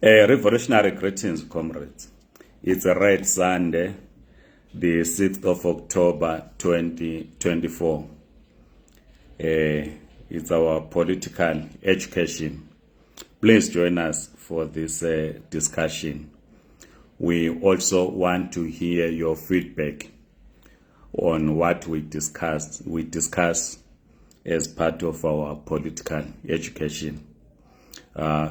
Revolutionary greetings, comrades. It's a red Sunday, the 6th of October 2024. It's our political education. Please join us for this discussion. We also want to hear your feedback on what we discuss as part of our political education.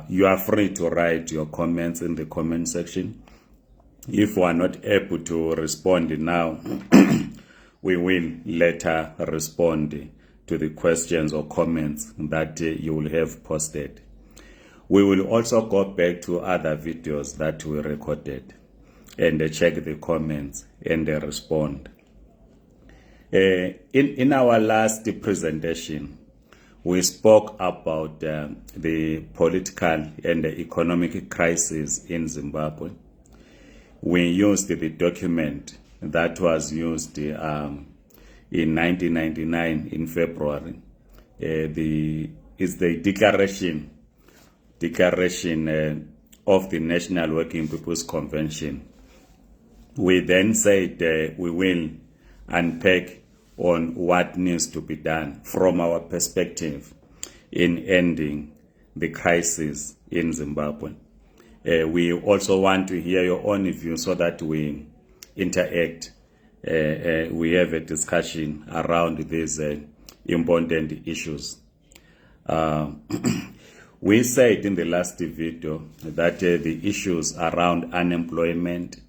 You are free to write your comments in the comment section. If we are not able to respond now, we will later respond to the questions or comments that you will have posted. We will also go back to other videos that we recorded and check the comments and respond. In our last presentation, we spoke about the political and the economic crisis in Zimbabwe. We used the document that was used in 1999 in February. It's the declaration of the National Working People's Convention. We then said we will unpack on what needs to be done from our perspective in ending the crisis in Zimbabwe. We also want to hear your own view so that we interact. We have a discussion around these important issues. We said in the last video that the issues around unemployment,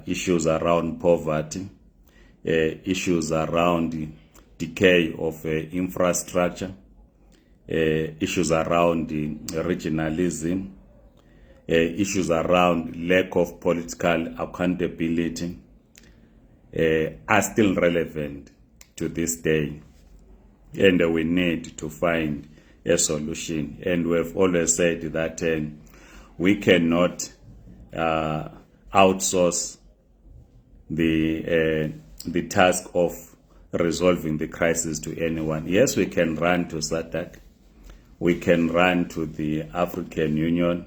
issues around poverty, issues around decay of infrastructure, issues around regionalism, issues around lack of political accountability are still relevant to this day, and we need to find a solution. And we've always said that we cannot outsource the task of resolving the crisis to anyone. Yes, we can run to SADC, we can run to the African Union,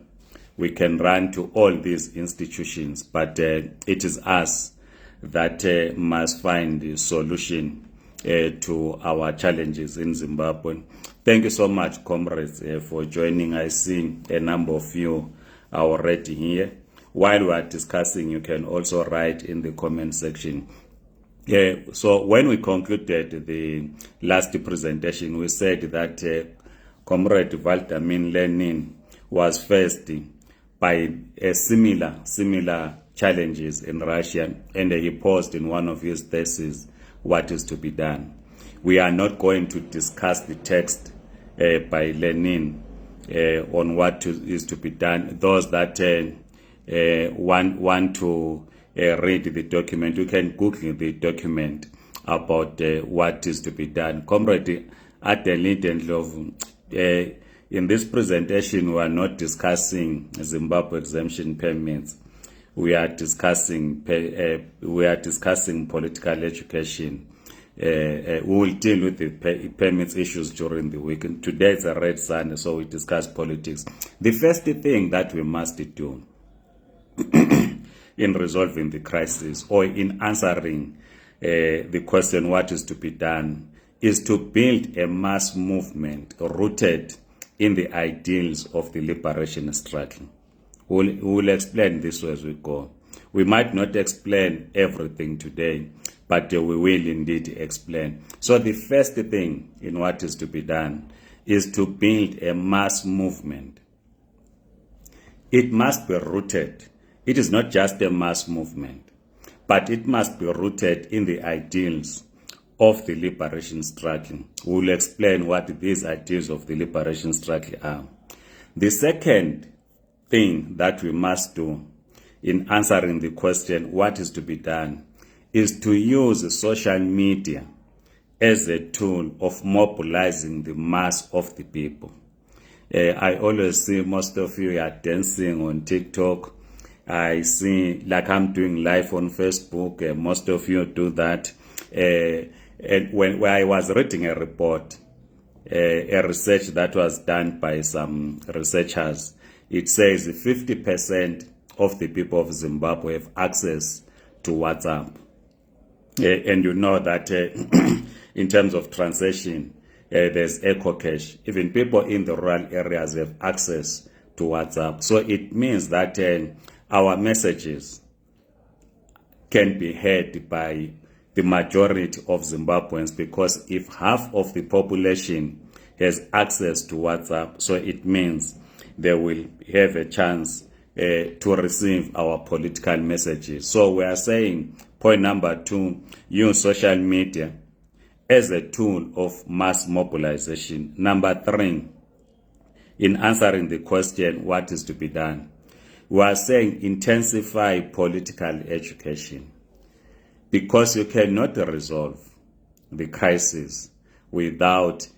we can run to all these institutions, but it is us that must find the solution to our challenges in Zimbabwe. Thank you so much, comrades, for joining. I see a number of you are already here. While we are discussing, you can also write in the comment section. So when we concluded the last presentation, we said that Comrade Vladimir Lenin was faced by similar challenges in Russia, and he posed in one of his theses what is to be done. We are not going to discuss the text by Lenin on what is to be done. Those that want to read the document, you can Google the document about what is to be done. Comrade Adeline and Love, in this presentation, we are not discussing Zimbabwe exemption permits. We are discussing political education. We will deal with the permits issues during the weekend. Today is a red Sunday, so we discuss politics. The first thing that we must do in resolving the crisis or in answering the question what is to be done is to build a mass movement rooted in the ideals of the liberation struggle. We'll explain this as we go. We might not explain everything today, but we will indeed explain. So the first thing in what is to be done is to build a mass movement. It must be rooted. It is not just a mass movement, but it must be rooted in the ideals of the liberation struggle. We'll explain what these ideals of the liberation struggle are. The second thing that we must do in answering the question what is to be done is to use social media as a tool of mobilizing the mass of the people. I always see most of you are dancing on TikTok. I see, like I'm doing live on Facebook, most of you do that. And when I was reading a report, a research that was done by some researchers it says 50% of the people of Zimbabwe have access to WhatsApp. And you know that in terms of transaction, there's EcoCash. Even people in the rural areas have access to WhatsApp. So it means that our messages can be heard by the majority of Zimbabweans, because if half of the population has access to WhatsApp, so it means they will have a chance to receive our political messages. So we are saying, point number 2, use social media as a tool of mass mobilization. Number 3, in answering the question, what is to be done? We are saying intensify political education, because you cannot resolve the crisis without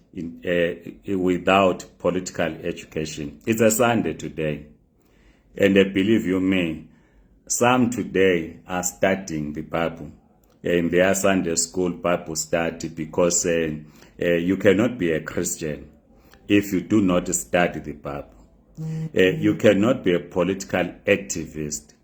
political education. It's a Sunday today, and believe you me, some today are studying the Bible in their Sunday school Bible study, because you cannot be a Christian if you do not study the Bible. You cannot be a political activist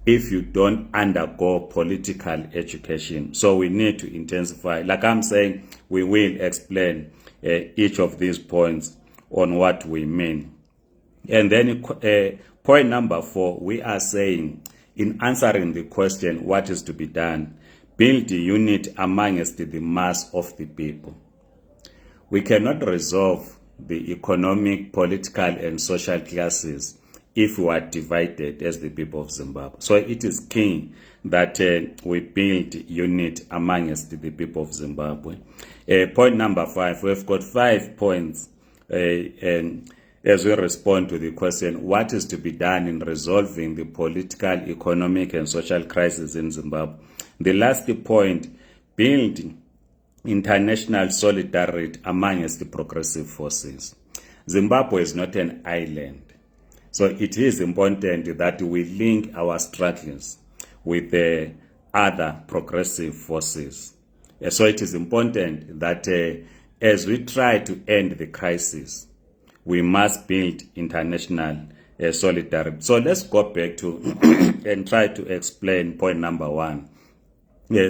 if you don't undergo political education. So we need to intensify. Like I'm saying, we will explain each of these points on what we mean. And then point number 4, we are saying, in answering the question, what is to be done, build unity amongst the mass of the people. We cannot resolve the economic, political, and social classes if we are divided as the people of Zimbabwe. So it is key that we build unity amongst the people of Zimbabwe. Point number 5, we've got 5 points and as we respond to the question, what is to be done in resolving the political, economic, and social crisis in Zimbabwe? The last point, build international solidarity amongst the progressive forces. Zimbabwe is not an island. So it is important that we link our struggles with the other progressive forces. So it is important that as we try to end the crisis, we must build international solidarity. So let's go back to and try to explain point number 1,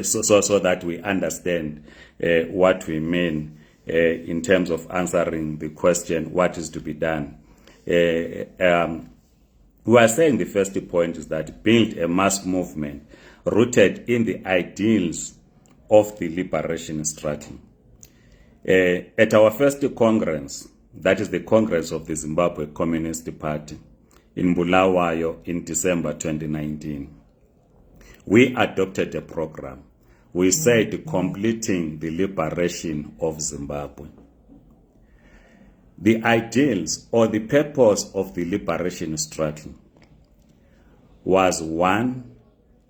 so that we understand what we mean in terms of answering the question, what is to be done. We are saying the first point is that build a mass movement rooted in the ideals of the liberation struggle. At our first Congress, that is the Congress of the Zimbabwe Communist Party in Bulawayo in December 2019, we adopted a program. We said completing the liberation of Zimbabwe. The ideals or the purpose of the liberation struggle was 1,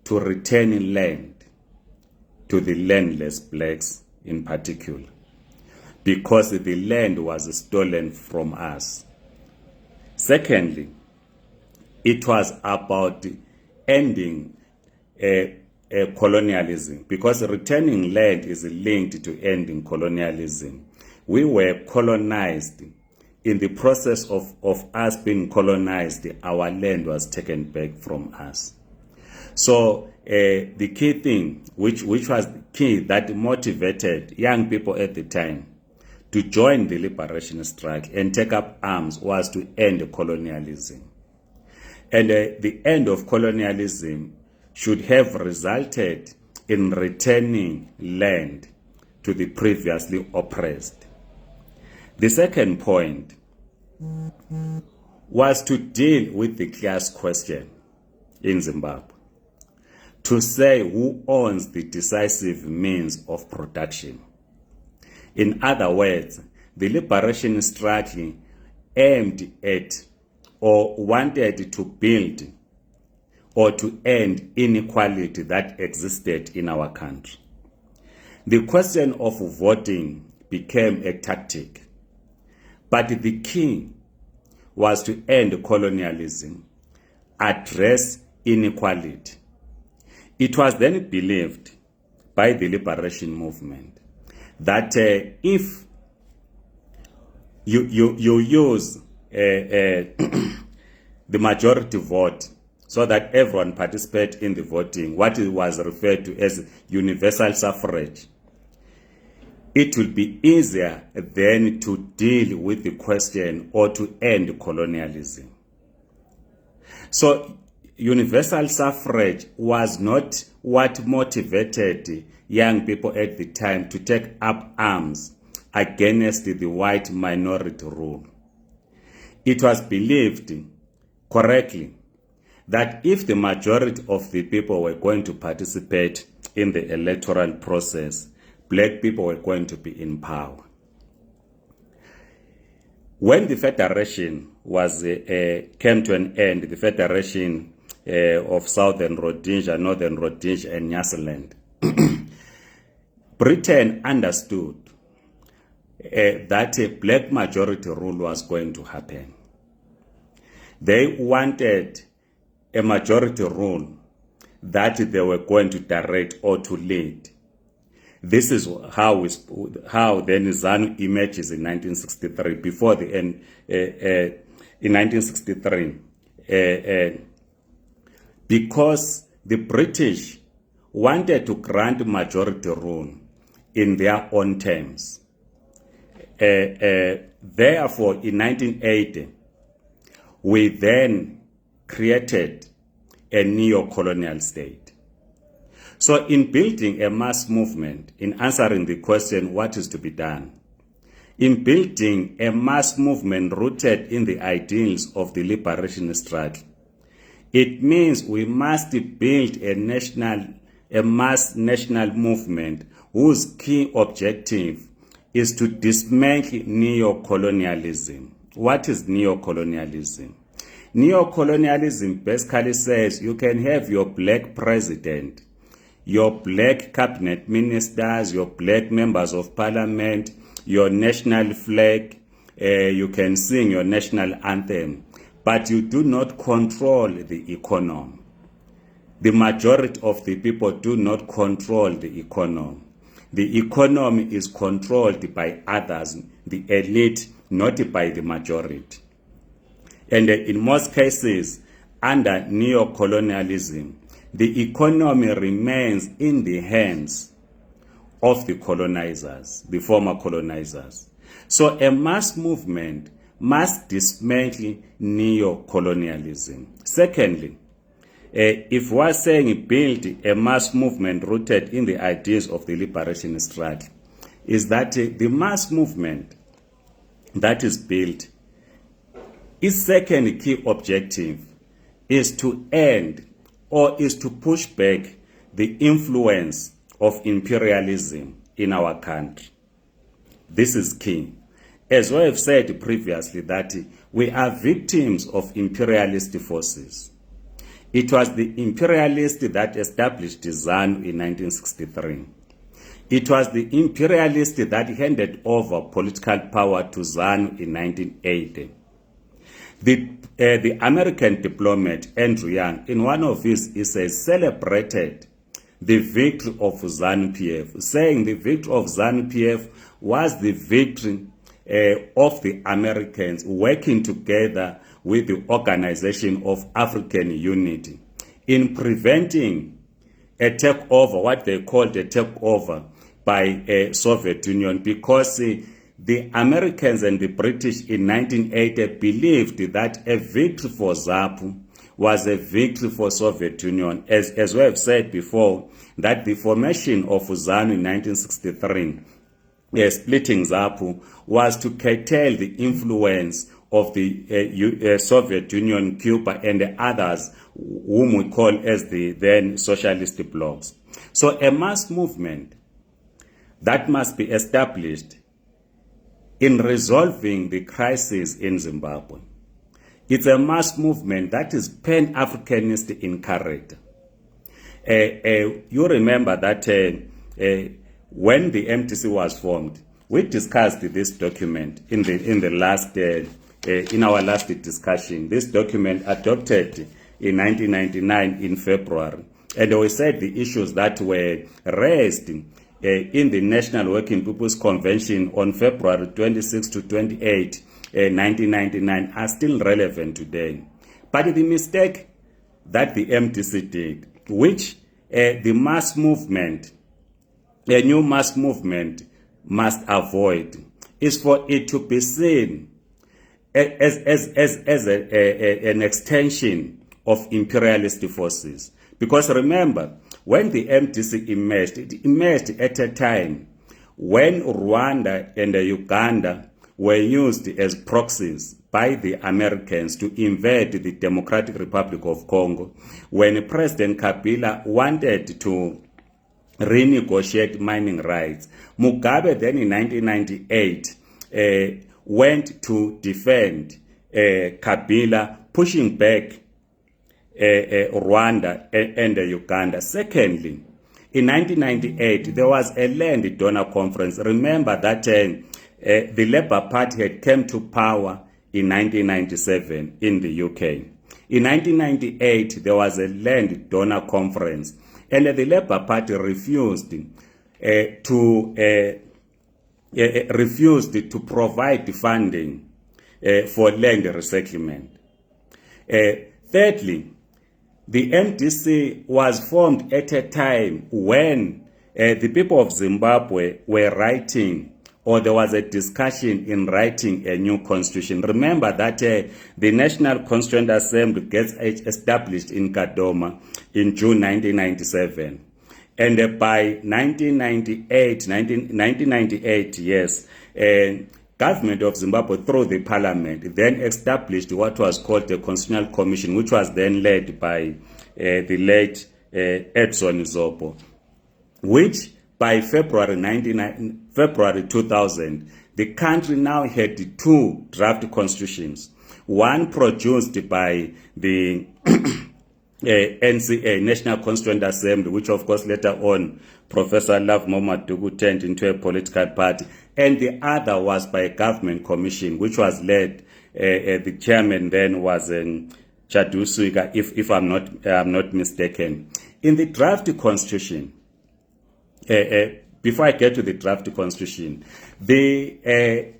to return land to the landless blacks in particular, because the land was stolen from us. Secondly, it was about ending colonialism, because returning land is linked to ending colonialism. We were colonized. In the process of us being colonized, our land was taken back from us. So the key thing, which was the key that motivated young people at the time to join the liberation struggle and take up arms, was to end colonialism. And the end of colonialism should have resulted in returning land to the previously oppressed. The second point was to deal with the class question in Zimbabwe, to say who owns the decisive means of production. In other words, the liberation struggle aimed at or wanted to build or to end inequality that existed in our country. The question of voting became a tactic, but the key was to end colonialism, address inequality. It was then believed by the liberation movement that if you use the majority vote, so that everyone participate in the voting, what was referred to as universal suffrage, it will be easier then to deal with the question or to end colonialism. So universal suffrage was not what motivated young people at the time to take up arms against the white minority rule. It was believed correctly that if the majority of the people were going to participate in the electoral process, black people were going to be in power. When the Federation came to an end, the Federation of Southern Rhodesia, Northern Rhodesia, and Nyasaland, Britain understood that a black majority rule was going to happen. They wanted a majority rule that they were going to direct or to lead. This is how then ZANU emerges in 1963. Before the end, in 1963, because the British wanted to grant majority rule in their own terms. Therefore, in 1980, we then created a neo-colonial state. So in building a mass movement, in answering the question, what is to be done? In building a mass movement rooted in the ideals of the liberation struggle, it means we must build a mass national movement whose key objective is to dismantle neo-colonialism. What is neo-colonialism? Neo-colonialism basically says you can have your black president, your black cabinet ministers, your black members of parliament, your national flag, you can sing your national anthem, but you do not control the economy. The majority of the people do not control the economy. The economy is controlled by others, the elite, not by the majority. And in most cases, under neo-colonialism, the economy remains in the hands of the colonizers, the former colonizers. So a mass movement must dismantle neo-colonialism. Secondly, if we're saying build a mass movement rooted in the ideas of the liberation struggle, is that the mass movement that is built, its second key objective is to end or is to push back the influence of imperialism in our country. This is key. As we have said previously, that we are victims of imperialist forces. It was the imperialists that established ZANU in 1963. It was the imperialists that handed over political power to ZANU in 1980. The American diplomat Andrew Young, in one of his essays, celebrated the victory of ZANU-PF, saying the victory of ZANU-PF was the victory of the Americans working together with the Organization of African Unity in preventing a takeover, what they called a takeover by a Soviet Union, because the Americans and the British in 1980 believed that a victory for ZAPU was a victory for Soviet Union. As we have said before, that the formation of ZANU in 1963, splitting ZAPU, was to curtail the influence of the Soviet Union, Cuba, and the others whom we call as the then socialist blocs. So a mass movement that must be established in resolving the crisis in Zimbabwe. It's a mass movement that is pan-Africanist in character. You remember that when the MTC was formed, we discussed this document in our last discussion. This document adopted in 1999 in February, and we said the issues that were raised in the National Working People's Convention on February 26 to 28, 1999 are still relevant today. But the mistake that the MDC did, which the mass movement, a new mass movement must avoid, is for it to be seen as an extension of imperialist forces. Because remember, when the MDC emerged, it emerged at a time when Rwanda and Uganda were used as proxies by the Americans to invade the Democratic Republic of Congo, when President Kabila wanted to renegotiate mining rights. Mugabe then in 1998 went to defend Kabila, pushing back Rwanda and Uganda. Secondly, in 1998, there was a land donor conference. Remember that the Labour Party had come to power in 1997 in the UK. In 1998, there was a land donor conference, and the Labour Party refused to provide funding for land resettlement. Thirdly, the MDC was formed at a time when the people of Zimbabwe were writing, or there was a discussion in writing a new constitution. Remember that the National Constituent Assembly gets established in Kadoma in June 1997. And by 1998, yes, government of Zimbabwe through the parliament then established what was called the Constitutional Commission, which was then led by the late Edson Zopo, which by February 2000, the country now had two draft constitutions, one produced by the NCA, National Constituent Assembly, which of course later on Professor Love Momadugu turned into a political party, and the other was by a government commission, which was led, the chairman then was Chadusuiga, if I'm not mistaken. In the draft constitution, before I get to the draft constitution, the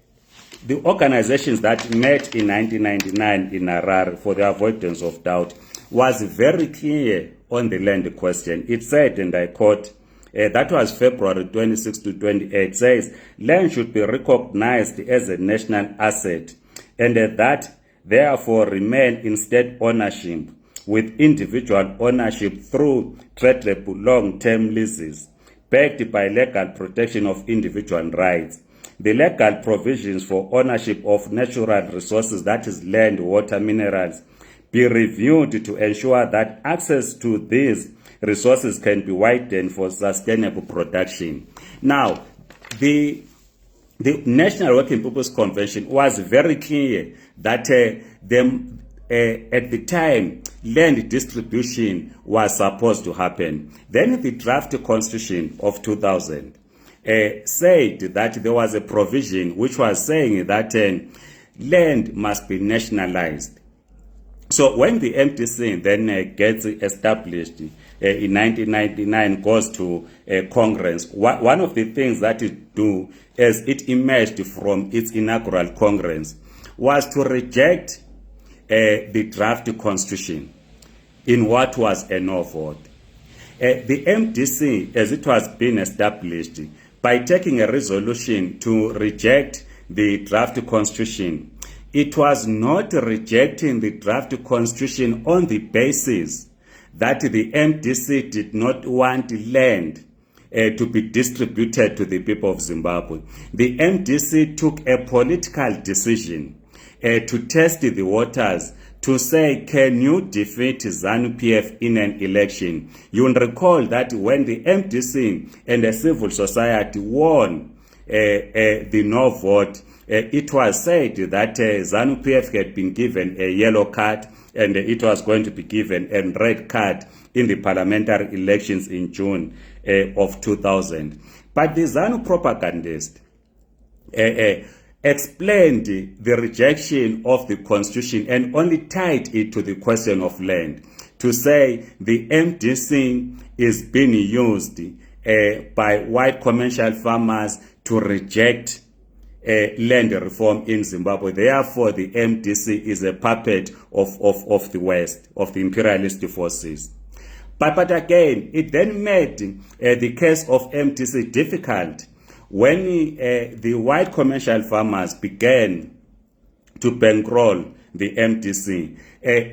organizations that met in 1999 in Harare, for the avoidance of doubt, was very clear on the land question. It said, and I quote, that was February 26 to 28, says, land should be recognized as a national asset, and that therefore remain in state ownership with individual ownership through tradable long-term leases, backed by legal protection of individual rights. The legal provisions for ownership of natural resources, that is land, water, minerals, be reviewed to ensure that access to these resources can be widened for sustainable production. Now, the National Working People's Convention was very clear that at the time, land distribution was supposed to happen. Then the draft constitution of 2000 said that there was a provision which was saying that land must be nationalized. So when the MDC then gets established in 1999, goes to Congress, one of the things that it do as it emerged from its inaugural Congress was to reject the draft constitution in what was a no vote. The MDC, as it was being established, by taking a resolution to reject the draft constitution, it was not rejecting the draft constitution on the basis that the MDC did not want land to be distributed to the people of Zimbabwe. The MDC took a political decision to test the waters, to say, can you defeat ZANU-PF in an election? You will recall that when the MDC and the civil society won the no vote, it was said that ZANU-PF had been given a yellow card and it was going to be given a red card in the parliamentary elections in June of 2000. But the ZANU propagandist explained the rejection of the constitution and only tied it to the question of land, to say the MDC is being used by white commercial farmers to reject land reform in Zimbabwe. Therefore, the MDC is a puppet of the West, of the imperialist forces. But again, it then made the case of MDC difficult when the white commercial farmers began to bankroll the MDC,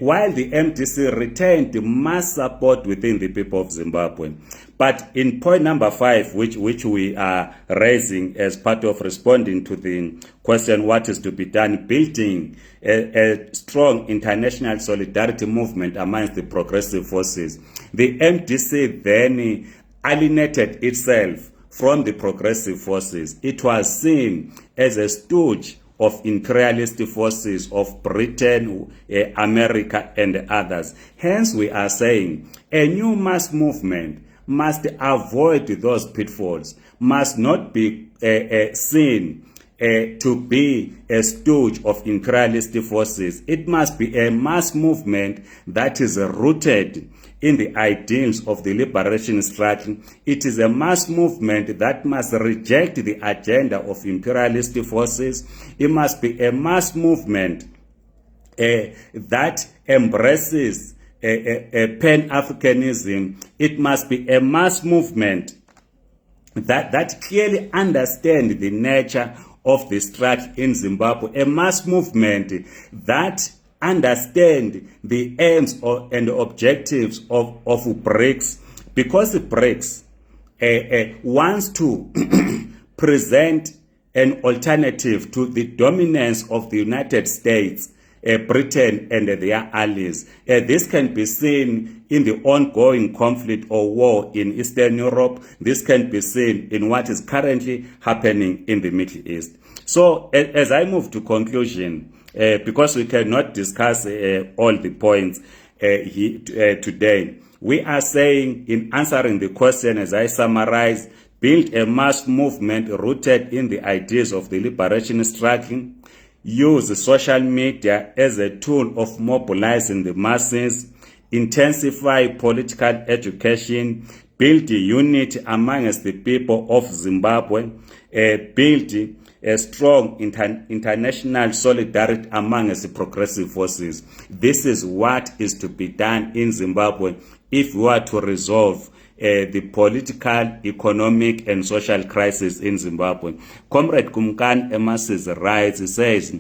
while the MDC retained mass support within the people of Zimbabwe. But in point number 5, which we are raising as part of responding to the question what is to be done, building a strong international solidarity movement amongst the progressive forces, the MDC then alienated itself from the progressive forces. It was seen as a stooge of imperialist forces of Britain, America, and others. Hence, we are saying a new mass movement must avoid those pitfalls, must not be seen to be a stooge of imperialist forces. It must be a mass movement that is rooted in the ideals of the liberation struggle. It is a mass movement that must reject the agenda of imperialist forces. It must be a mass movement that embraces Pan-Africanism. It must be a mass movement that clearly understands the nature of the struggle in Zimbabwe, a mass movement that understand the aims and objectives of BRICS, because the BRICS wants to present an alternative to the dominance of the United States, Britain, and their allies. This can be seen in the ongoing conflict or war in Eastern Europe. This can be seen in what is currently happening in the Middle East. So, as I move to conclusion, because we cannot discuss all the points today, we are saying, in answering the question as I summarize, build a mass movement rooted in the ideas of the liberation struggle, use social media as a tool of mobilizing the masses, intensify political education, build unity amongst the people of Zimbabwe, build a strong international solidarity amongst the progressive forces. This is what is to be done in Zimbabwe if we are to resolve the political, economic, and social crisis in Zimbabwe. Comrade Kumkan Emerson writes, he says,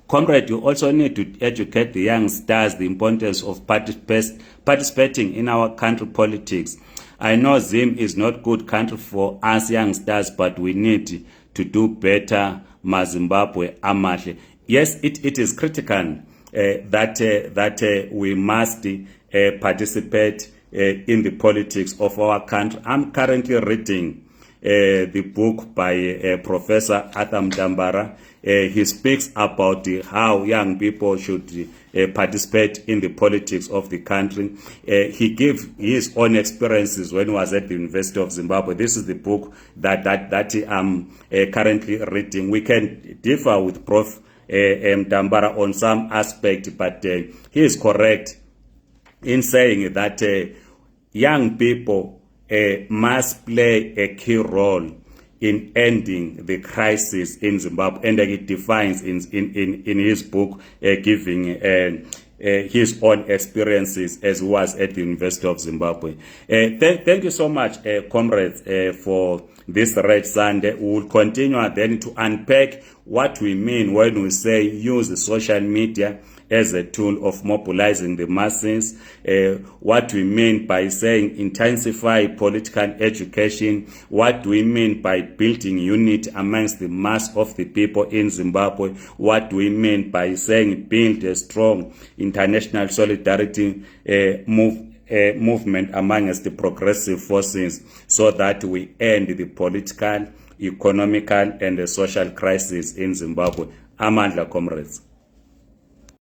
Comrade, you also need to educate the youngsters the importance of participating in our country politics. I know Zim is not good country for us youngsters, but we need to do better. Zimbabwe amahle. Yes, it is critical that we must participate in the politics of our country. I'm currently reading the book by Professor Atam Dambara. He speaks about how young people should participate in the politics of the country. He gives his own experiences when he was at the University of Zimbabwe. This is the book that I'm currently reading. We can differ with Prof. Dambara on some aspect, but he is correct in saying that young people must play a key role in ending the crisis in Zimbabwe, and it defines in his book, giving his own experiences as was at the University of Zimbabwe. Thank you so much, comrades, for this Red Sunday. We will continue then to unpack what we mean when we say use social media as a tool of mobilizing the masses, what we mean by saying intensify political education, what we mean by building unity amongst the mass of the people in Zimbabwe, what we mean by saying build a strong international solidarity movement amongst the progressive forces, so that we end the political, economical, and the social crisis in Zimbabwe. Amandla, comrades.